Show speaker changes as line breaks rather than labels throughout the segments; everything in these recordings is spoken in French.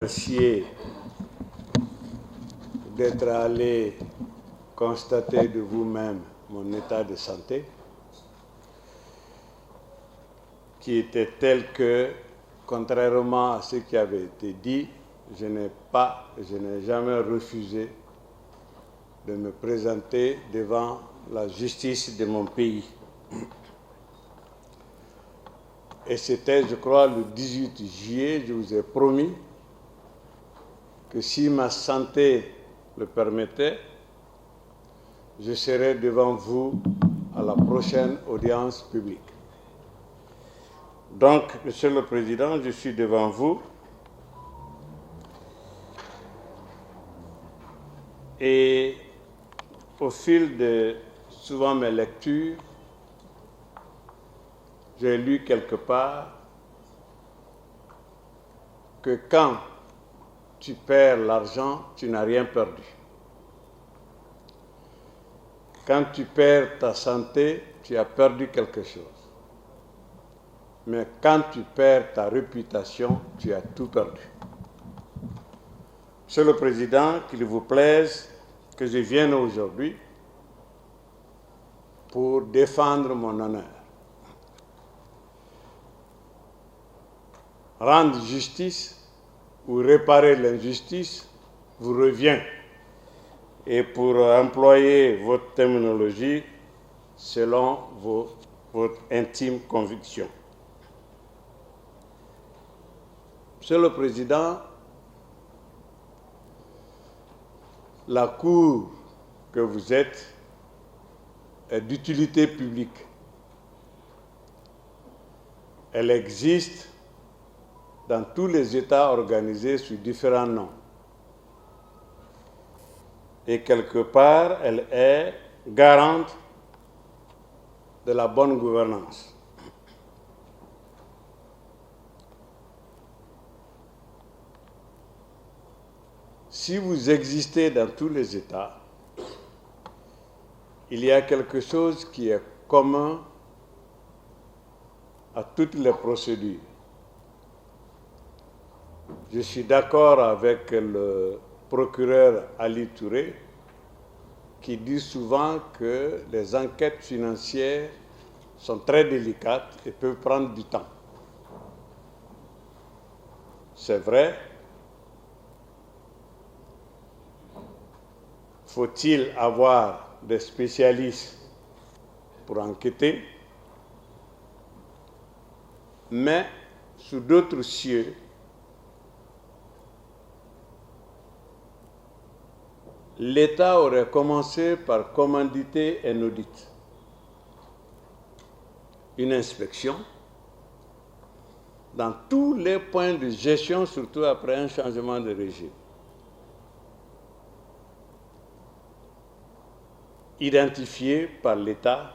Merci d'être allé constater de vous-même mon état de santé, qui était tel que, contrairement à ce qui avait été dit, je n'ai jamais refusé de me présenter devant la justice de mon pays. Et c'était, je crois, le 18 juillet, je vous ai promis que si ma santé le permettait, je serai devant vous à la prochaine audience publique. Donc, Monsieur le Président, je suis devant vous et au fil de souvent mes lectures, j'ai lu quelque part que quand tu perds l'argent, tu n'as rien perdu. Quand tu perds ta santé, tu as perdu quelque chose. Mais quand tu perds ta réputation, tu as tout perdu. Monsieur le Président, qu'il vous plaise que je vienne aujourd'hui pour défendre mon honneur. Rendre justice ou réparer l'injustice vous revient. Et pour employer votre terminologie selon votre intime conviction. Monsieur le Président, la Cour que vous êtes est d'utilité publique. Elle existe dans tous les États organisés sous différents noms. Et quelque part, elle est garante de la bonne gouvernance. Si vous existez dans tous les États, il y a quelque chose qui est commun à toutes les procédures. Je suis d'accord avec le procureur Ali Touré, qui dit souvent que les enquêtes financières sont très délicates et peuvent prendre du temps. C'est vrai. Faut-il avoir des spécialistes pour enquêter? Mais sous d'autres cieux, l'État aurait commencé par commanditer un audit, une inspection, dans tous les points de gestion, surtout après un changement de régime. Identifiés par l'État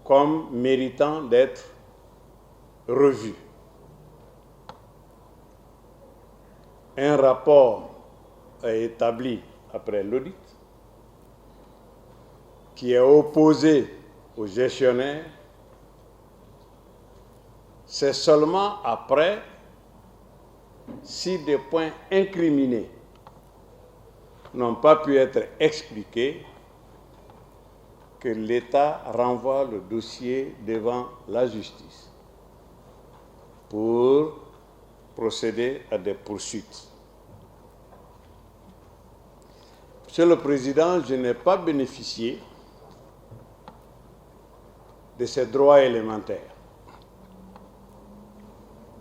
comme méritant d'être revus. Un rapport est établi après l'audit, qui est opposé au gestionnaire. C'est seulement après, si des points incriminés n'ont pas pu être expliqués, que l'État renvoie le dossier devant la justice pour procéder à des poursuites. Monsieur le Président, je n'ai pas bénéficié de ces droits élémentaires.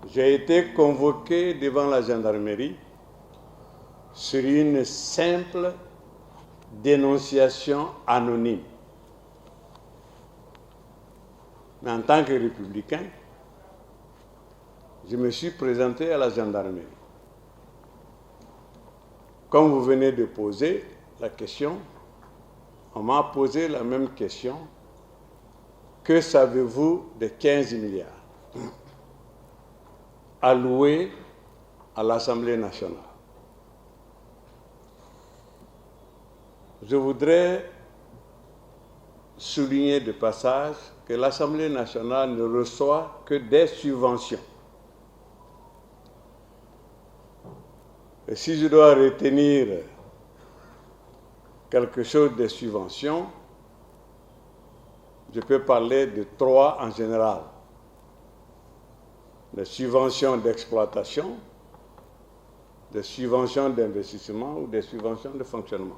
J'ai été convoqué devant la gendarmerie sur une simple dénonciation anonyme. Mais en tant que républicain, je me suis présenté à la gendarmerie. Comme vous venez de poser la question, on m'a posé la même question. Que savez-vous des 15 milliards alloués à l'Assemblée nationale? Je voudrais souligner de passage que l'Assemblée nationale ne reçoit que des subventions. Et si je dois retenir quelque chose des subventions, je peux parler de 3 en général. Des subventions d'exploitation, des subventions d'investissement ou des subventions de fonctionnement.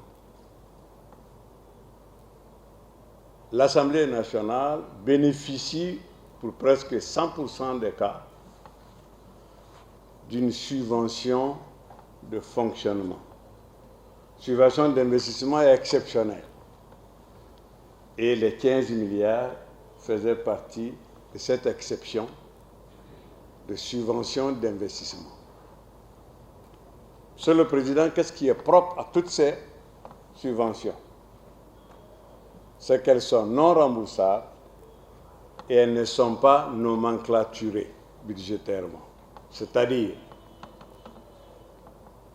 L'Assemblée nationale bénéficie pour presque 100% des cas d'une subvention de fonctionnement. Subvention d'investissement est exceptionnelle. Et les 15 milliards faisaient partie de cette exception de subvention d'investissement. Monsieur le Président, qu'est-ce qui est propre à toutes ces subventions? C'est qu'elles sont non remboursables et elles ne sont pas nomenclaturées budgétairement. C'est-à-dire,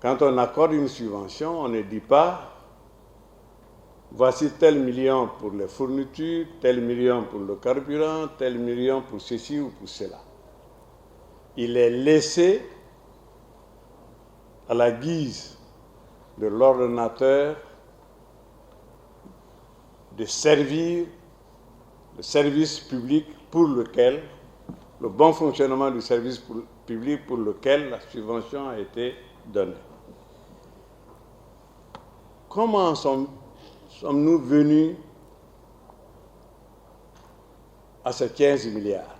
quand on accorde une subvention, on ne dit pas voici tel million pour les fournitures, tel million pour le carburant, tel million pour ceci ou pour cela. Il est laissé à la guise de l'ordonnateur de servir le service public pour lequel, le bon fonctionnement du service public pour lequel la subvention a été donnée. Comment sommes-nous venus à ces 15 milliards?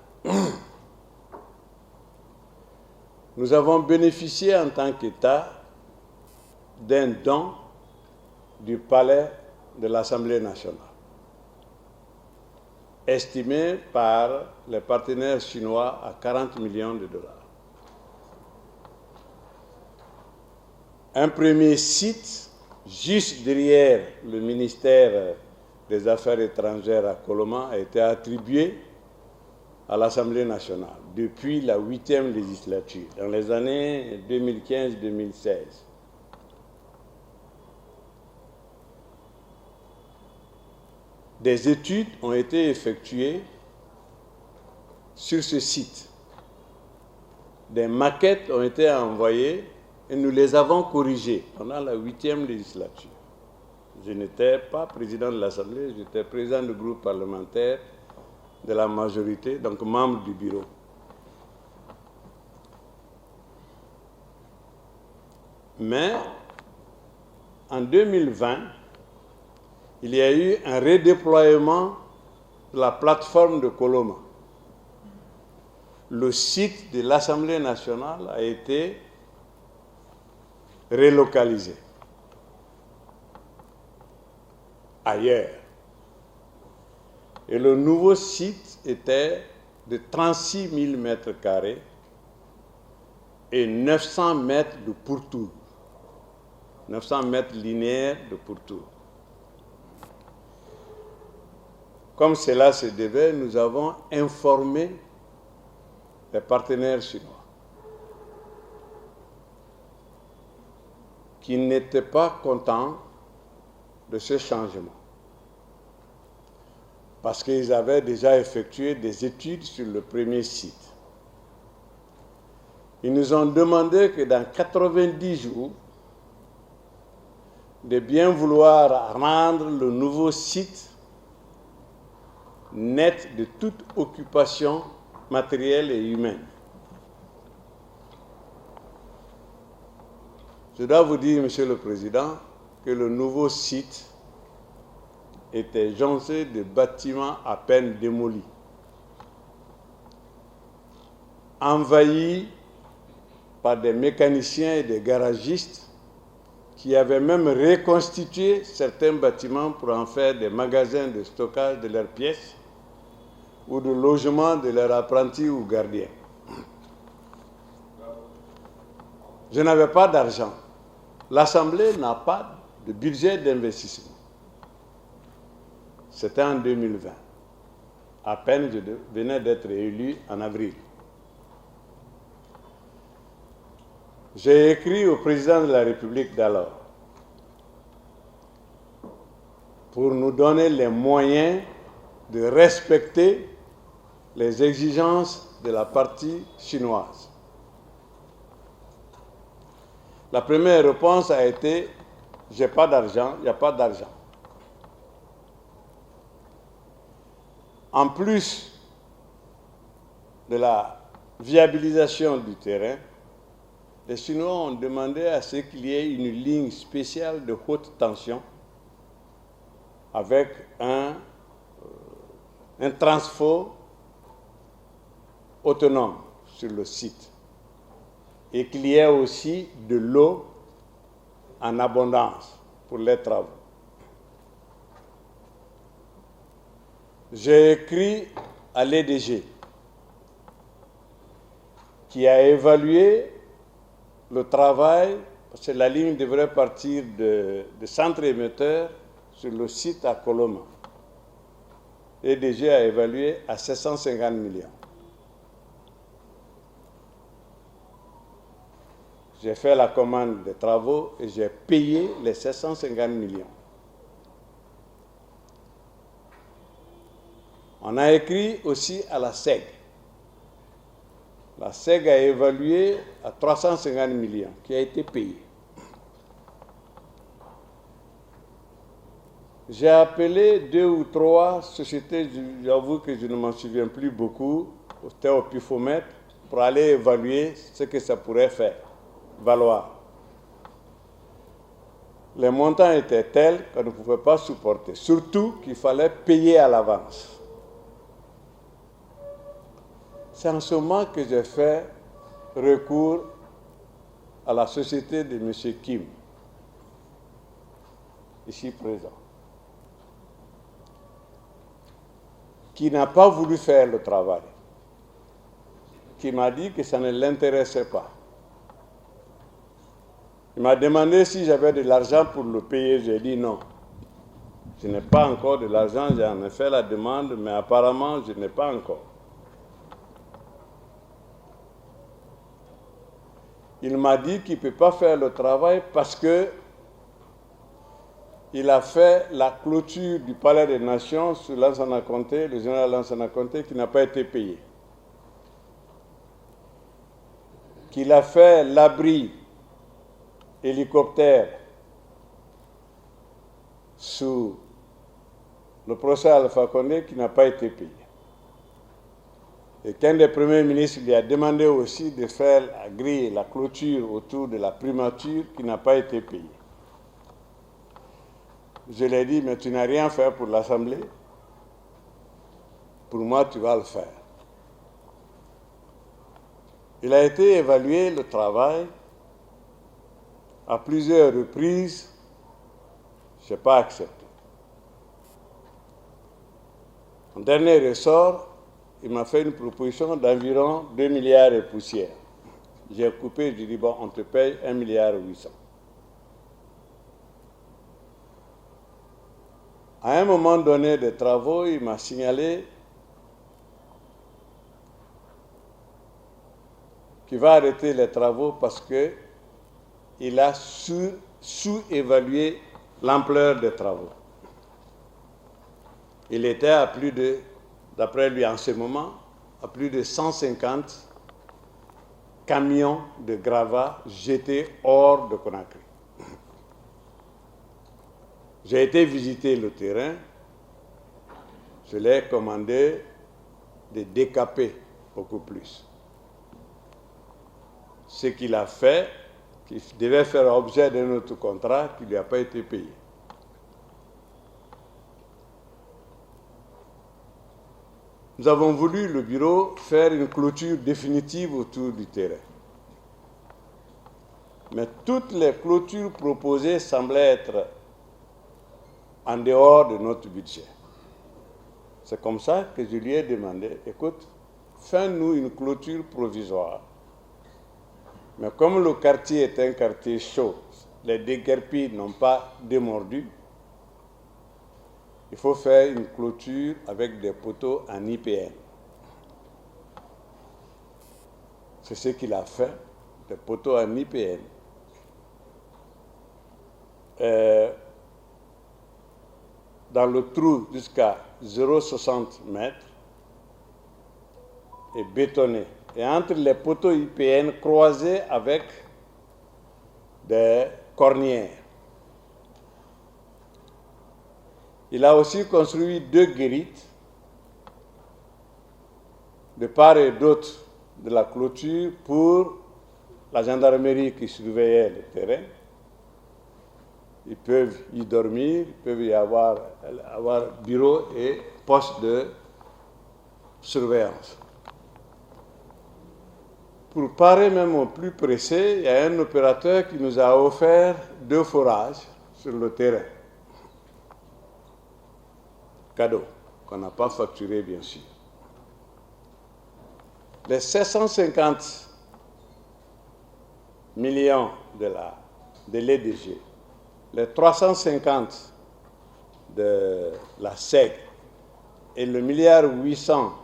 Nous avons bénéficié en tant qu'État d'un don du palais de l'Assemblée nationale, estimé par les partenaires chinois à 40 millions de dollars. Un premier site, juste derrière le ministère des Affaires étrangères à Coloma, a été attribué à l'Assemblée nationale depuis la 8e législature, dans les années 2015-2016. Des études ont été effectuées sur ce site. Des maquettes ont été envoyées et nous les avons corrigées pendant la 8e législature. Je n'étais pas président de l'Assemblée, j'étais président du groupe parlementaire de la majorité, donc membre du bureau. Mais en 2020, il y a eu un redéploiement de la plateforme de Coloma. Le site de l'Assemblée nationale a été relocalisé ailleurs. Et le nouveau site était de 36 000 mètres carrés et 900 mètres de pourtour, 900 mètres linéaires de pourtour. Comme cela se devait, nous avons informé les partenaires chinois qui n'étaient pas contents de ce changement parce qu'ils avaient déjà effectué des études sur le premier site. Ils nous ont demandé que dans 90 jours, de bien vouloir rendre le nouveau site net de toute occupation matérielle et humaine. Je dois vous dire, Monsieur le Président, que le nouveau site était joncé de bâtiments à peine démolis, envahis par des mécaniciens et des garagistes qui avaient même reconstitué certains bâtiments pour en faire des magasins de stockage de leurs pièces ou de logement de leurs apprentis ou gardiens. Je n'avais pas d'argent. L'Assemblée n'a pas de budget d'investissement. C'était en 2020. À peine je venais d'être élu en avril. J'ai écrit au président de la République d'alors pour nous donner les moyens de respecter les exigences de la partie chinoise. La première réponse a été « j'ai pas d'argent, il n'y a pas d'argent ». En plus de la viabilisation du terrain, les Chinois ont demandé à ce qu'il y ait une ligne spéciale de haute tension avec un transfo autonome sur le site et qu'il y ait aussi de l'eau en abondance pour les travaux. J'ai écrit à l'EDG qui a évalué le travail, parce que la ligne devrait partir de centre émetteur sur le site à Coloma. L'EDG a évalué à 750 millions. J'ai fait la commande des travaux et j'ai payé les 750 millions. On a écrit aussi à la SEG. La SEG a évalué à 350 millions, qui a été payé. J'ai appelé 2 ou 3 sociétés, j'avoue que je ne m'en souviens plus beaucoup, c'était au pifomètre, pour aller évaluer ce que ça pourrait faire, valoir. Les montants étaient tels qu'on ne pouvait pas supporter, surtout qu'il fallait payer à l'avance. C'est en ce moment que j'ai fait recours à la société de M. Kim, ici présent, qui n'a pas voulu faire le travail, qui m'a dit que ça ne l'intéressait pas. Il m'a demandé si j'avais de l'argent pour le payer. J'ai dit non. Je n'ai pas encore de l'argent, j'en ai fait la demande, mais apparemment, je n'ai pas encore. Il m'a dit qu'il ne peut pas faire le travail parce qu'il a fait la clôture du Palais des Nations sur Lansana Conté, le général Lansana Conté, qui n'a pas été payé. Qu'il a fait l'abri hélicoptère sous le procès Alpha Condé, qui n'a pas été payé. Et qu'un des premiers ministres lui a demandé aussi de faire la grille, la clôture autour de la primature qui n'a pas été payée. Je lui ai dit, mais tu n'as rien fait pour l'Assemblée. Pour moi, tu vas le faire. Il a été évalué, le travail, à plusieurs reprises. Je n'ai pas accepté. En dernier ressort, il m'a fait une proposition d'environ 2 milliards et poussière. J'ai coupé, j'ai dit, bon, on te paye 1,8 milliard. À un moment donné des travaux, il m'a signalé qu'il va arrêter les travaux parce qu'il a sous-évalué l'ampleur des travaux. Il était à plus de, d'après lui en ce moment, à plus de 150 camions de gravats jetés hors de Conakry. J'ai été visiter le terrain, je l'ai commandé de décaper beaucoup plus. Ce qu'il a fait, qui devait faire objet d'un autre contrat qui ne lui a pas été payé. Nous avons voulu, le bureau, faire une clôture définitive autour du terrain. Mais toutes les clôtures proposées semblaient être en dehors de notre budget. C'est comme ça que je lui ai demandé, écoute, fais-nous une clôture provisoire. Mais comme le quartier est un quartier chaud, les déguerpis n'ont pas démordu, il faut faire une clôture avec des poteaux en IPN. C'est ce qu'il a fait, des poteaux en IPN. Dans le trou jusqu'à 0,60 mètres et bétonné. Et entre les poteaux IPN croisés avec des cornières. Il a aussi construit 2 guérites de part et d'autre de la clôture pour la gendarmerie qui surveillait le terrain. Ils peuvent y dormir, ils peuvent y avoir bureau et poste de surveillance. Pour parer même au plus pressé, il y a un opérateur qui nous a offert 2 forages sur le terrain. Cadeau, qu'on n'a pas facturé bien sûr. Les 750 millions de l'EDG, les 350 de la SEG et le 1,8 milliard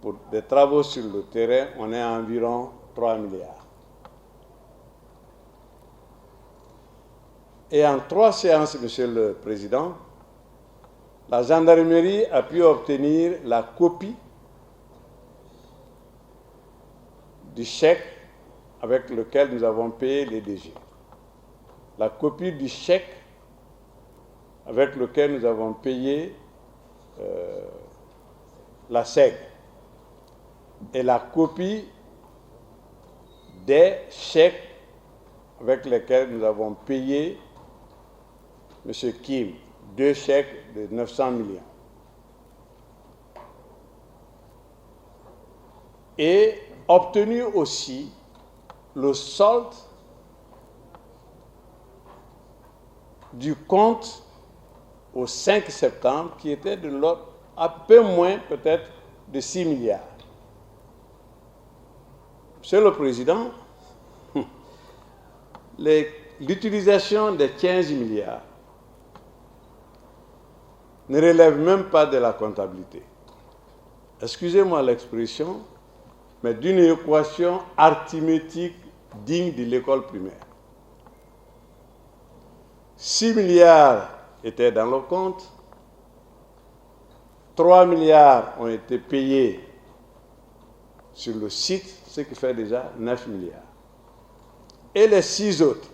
pour des travaux sur le terrain, on est à environ 3 milliards. Et en 3 séances, Monsieur le Président, la gendarmerie a pu obtenir la copie du chèque avec lequel nous avons payé les DG. La copie du chèque avec lequel nous avons payé la SEG. Et la copie des chèques avec lesquels nous avons payé M. Kim, 2 chèques de 900 millions. Et obtenu aussi le solde du compte au 5 septembre qui était de l'ordre à peu moins peut-être de 6 milliards. Monsieur le Président, l'utilisation des 15 milliards ne relève même pas de la comptabilité. Excusez-moi l'expression, mais d'une équation arithmétique digne de l'école primaire. 6 milliards étaient dans le compte, 3 milliards ont été payés sur le site, ce qui fait déjà 9 milliards. Et les 6 autres,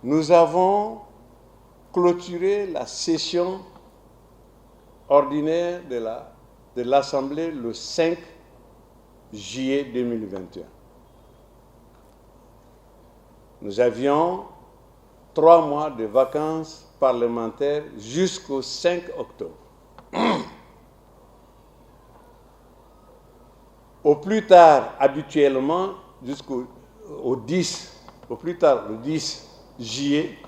nous avons clôturé la session ordinaire de l'Assemblée le 5 juillet 2021. Nous avions 3 mois de vacances parlementaires jusqu'au 5 octobre. Au plus tard, habituellement, jusqu'au 10, au plus tard, le 10 juillet,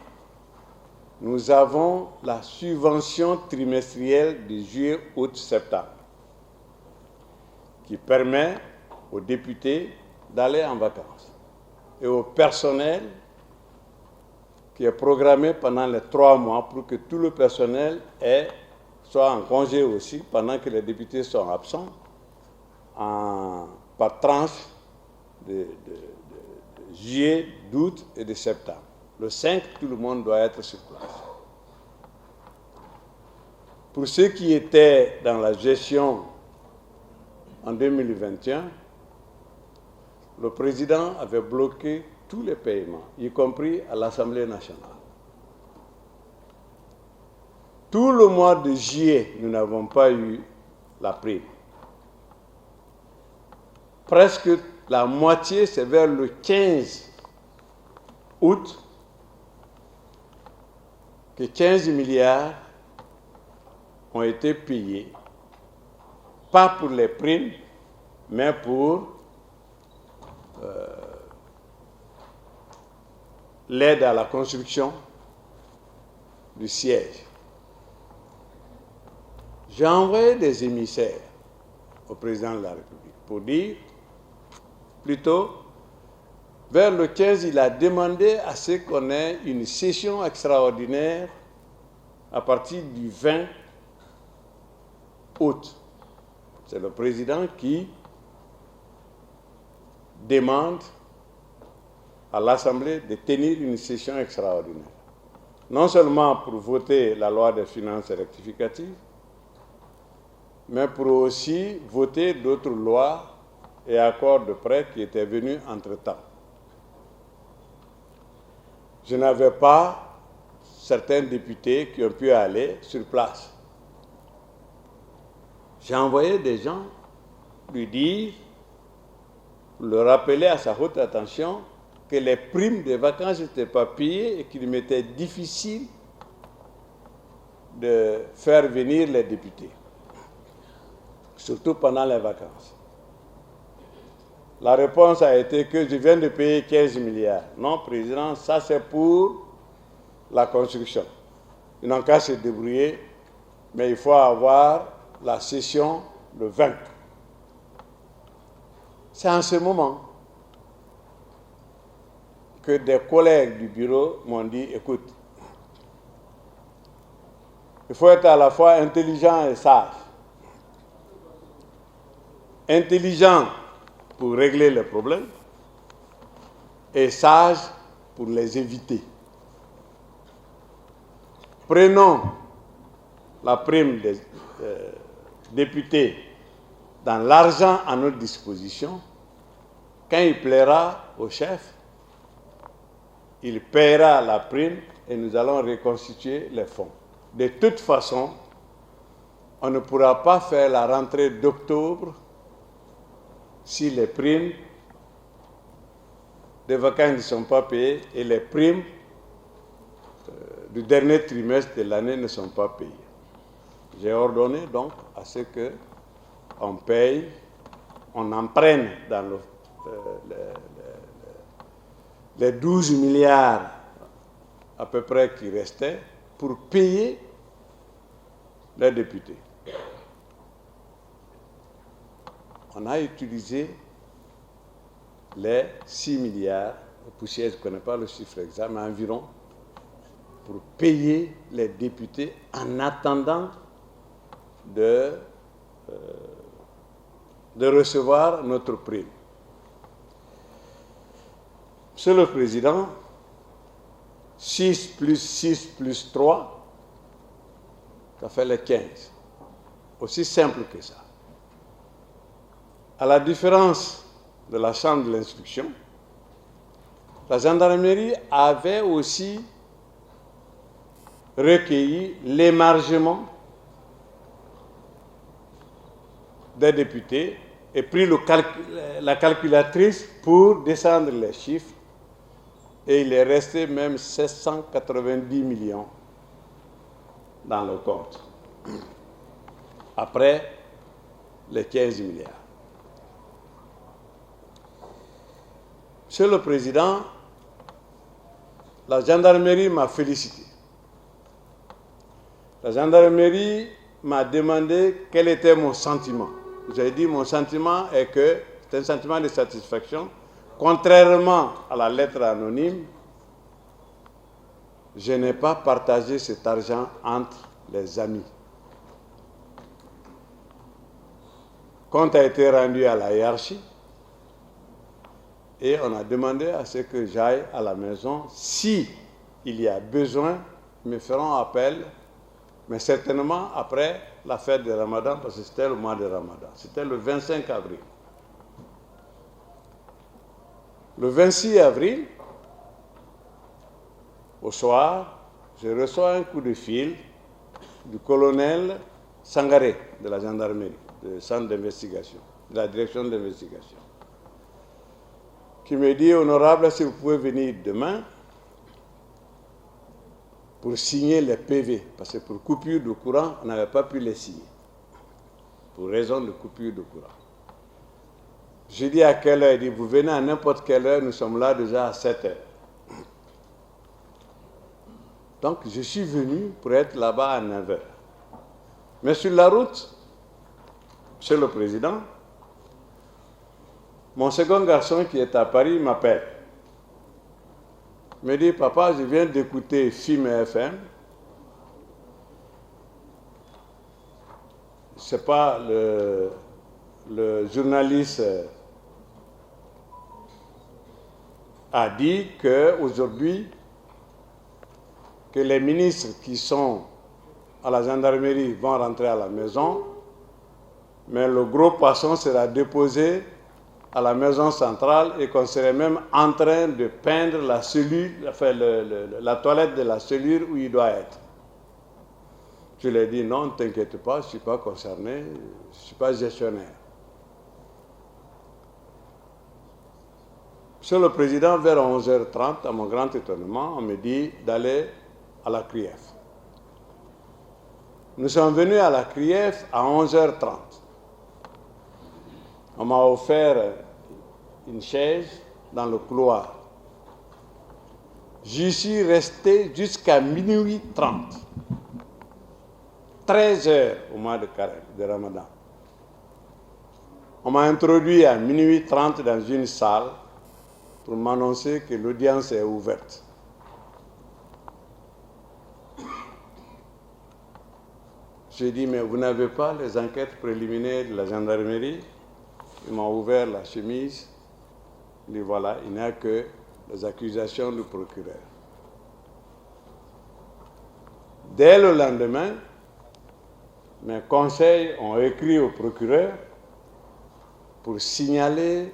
nous avons la subvention trimestrielle de juillet, août, septembre, qui permet aux députés d'aller en vacances et au personnel qui est programmé pendant les 3 mois pour que tout le personnel soit en congé aussi pendant que les députés sont absents par tranche de juillet, d'août et de septembre. Le 5, tout le monde doit être sur place. Pour ceux qui étaient dans la gestion en 2021, le président avait bloqué tous les paiements, y compris à l'Assemblée nationale. Tout le mois de juillet, nous n'avons pas eu la prime. Presque la moitié, c'est vers le 15 août que 15 milliards ont été payés, pas pour les primes, mais pour l'aide à la construction du siège. J'ai envoyé des émissaires au président de la République pour dire, plutôt, vers le 15, il a demandé à ce qu'on ait une session extraordinaire à partir du 20 août. C'est le président qui demande à l'Assemblée de tenir une session extraordinaire. Non seulement pour voter la loi des finances rectificatives, mais pour aussi voter d'autres lois et accord de prêt qui étaient venus entre-temps. Je n'avais pas certains députés qui ont pu aller sur place. J'ai envoyé des gens lui dire, le rappeler à sa haute attention, que les primes de vacances n'étaient pas payées et qu'il m'était difficile de faire venir les députés, surtout pendant les vacances. La réponse a été que je viens de payer 15 milliards. Non, Président, ça c'est pour la construction. Ils n'ont qu'à se débrouiller, mais il faut avoir la session le 20. C'est en ce moment que des collègues du bureau m'ont dit, écoute, il faut être à la fois intelligent et sage. Intelligent pour régler les problèmes et sage pour les éviter. Prenons la prime des députés dans l'argent à notre disposition. Quand il plaira au chef, il paiera la prime et nous allons reconstituer les fonds. De toute façon, on ne pourra pas faire la rentrée d'octobre si les primes des vacances ne sont pas payées et les primes du dernier trimestre de l'année ne sont pas payées. J'ai ordonné donc à ce qu'on paye, on en prenne dans les 12 milliards à peu près qui restaient pour payer les députés. On a utilisé les 6 milliards, poussière, je ne connais pas le chiffre exact, mais environ, pour payer les députés en attendant de recevoir notre prime. Monsieur le Président, 6 plus 6 plus 3, ça fait les 15. Aussi simple que ça. À la différence de la Chambre de l'instruction, la gendarmerie avait aussi recueilli l'émargement des députés et pris la calculatrice pour descendre les chiffres. Et il est resté même 790 millions dans le compte, après les 15 milliards. Monsieur le Président, la gendarmerie m'a félicité. La gendarmerie m'a demandé quel était mon sentiment. J'ai dit mon sentiment est que c'est un sentiment de satisfaction. Contrairement à la lettre anonyme, je n'ai pas partagé cet argent entre les amis. Compte a été rendu à la hiérarchie et on a demandé à ce que j'aille à la maison. Si il y a besoin, ils me feront appel, mais certainement après la fête de Ramadan, parce que c'était le mois de Ramadan. C'était le 25 avril. Le 26 avril, au soir, je reçois un coup de fil du colonel Sangaré de la gendarmerie, du centre d'investigation, de la direction d'investigation, qui me dit, honorable, si vous pouvez venir demain pour signer les PV, parce que pour coupure de courant, on n'avait pas pu les signer, pour raison de coupure de courant. Je dis à quelle heure? Il dit, vous venez à n'importe quelle heure, nous sommes là déjà à 7 heures. Donc, je suis venu pour être là-bas à 9 heures. Mais sur la route, Monsieur le Président, mon second garçon qui est à Paris m'appelle. Il me dit, papa, je viens d'écouter FIM FM. Ce n'est pas le journaliste a dit qu'aujourd'hui, que les ministres qui sont à la gendarmerie vont rentrer à la maison, mais le gros poisson sera déposé à la maison centrale et qu'on serait même en train de peindre la cellule, enfin la toilette de la cellule où il doit être. Je lui ai dit non, ne t'inquiète pas, je ne suis pas concerné, je ne suis pas gestionnaire. Monsieur le Président, vers 11h30, à mon grand étonnement, on me dit d'aller à la CRIEF. Nous sommes venus à la CRIEF à 11h30. On m'a offert une chaise dans le couloir. J'y suis resté jusqu'à minuit 30. 13 heures au mois de carême, de Ramadan. On m'a introduit à minuit 30 dans une salle pour m'annoncer que l'audience est ouverte. J'ai dit, mais vous n'avez pas les enquêtes préliminaires de la gendarmerie? Ils m'ont ouvert la chemise. Il dit, voilà, il n'y a que les accusations du procureur. Dès le lendemain, mes conseils ont écrit au procureur pour signaler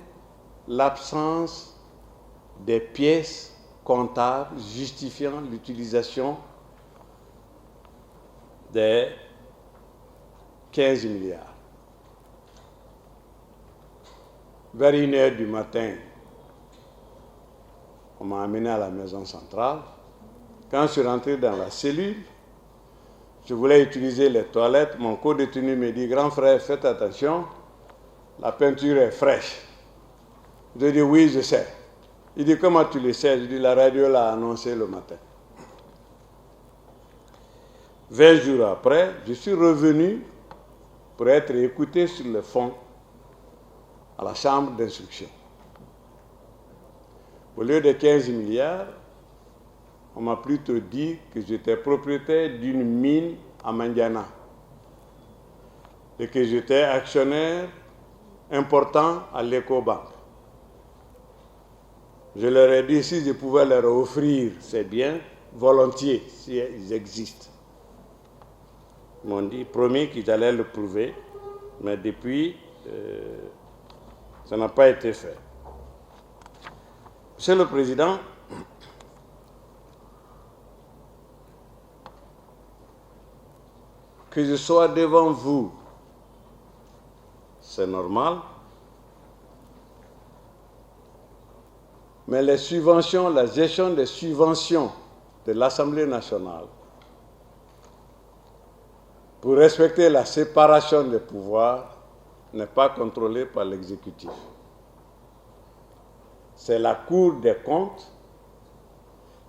l'absence des pièces comptables justifiant l'utilisation des 15 milliards. Vers 1h du matin, on m'a amené à la maison centrale. Quand je suis rentré dans la cellule, je voulais utiliser les toilettes. Mon co-détenu me dit, grand frère, faites attention, la peinture est fraîche. Je dis, oui, je sais. Il dit, comment tu le sais? Je dis, la radio l'a annoncé le matin. 20 jours après, je suis revenu pour être écouté sur le fond à la chambre d'instruction. Au lieu de 15 milliards, on m'a plutôt dit que j'étais propriétaire d'une mine à Mandiana et que j'étais actionnaire important à l'Ecobank. Je leur ai dit si je pouvais leur offrir ces biens, volontiers, si ils existent. Ils m'ont dit, promis qu'ils allaient le prouver, mais depuis, ça n'a pas été fait. Monsieur le Président, que je sois devant vous, c'est normal, mais les subventions, la gestion des subventions de l'Assemblée nationale, pour respecter la séparation des pouvoirs, n'est pas contrôlée par l'exécutif. C'est la Cour des comptes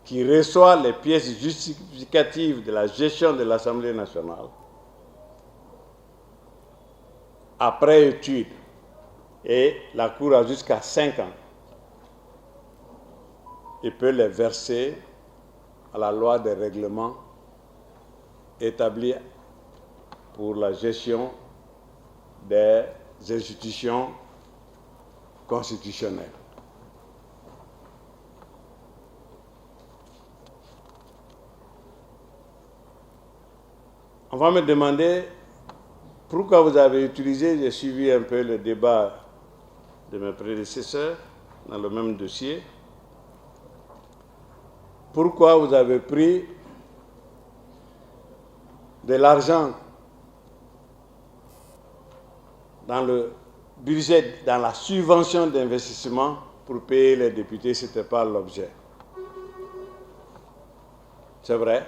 qui reçoit les pièces justificatives de la gestion de l'Assemblée nationale après étude, et la Cour a jusqu'à 5 ans. Il peut les verser à la loi des règlements établie pour la gestion des institutions constitutionnelles. On va me demander pourquoi vous avez utilisé, j'ai suivi un peu le débat de mes prédécesseurs dans le même dossier, pourquoi vous avez pris de l'argent dans le budget, dans la subvention d'investissement pour payer les députés, ce n'était pas l'objet. C'est vrai.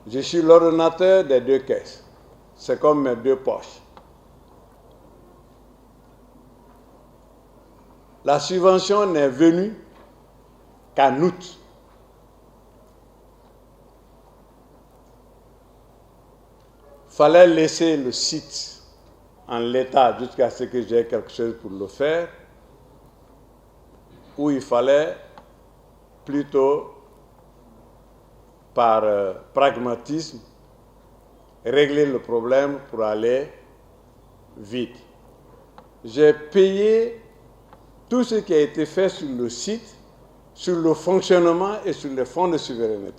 Je suis l'ordonnateur des deux caisses. C'est comme mes deux poches. La subvention n'est venue qu'en août. Il fallait laisser le site en l'état jusqu'à ce que j'ai quelque chose pour le faire, ou il fallait plutôt par pragmatisme, régler le problème pour aller vite. J'ai payé tout ce qui a été fait sur le site, sur le fonctionnement et sur les fonds de souveraineté.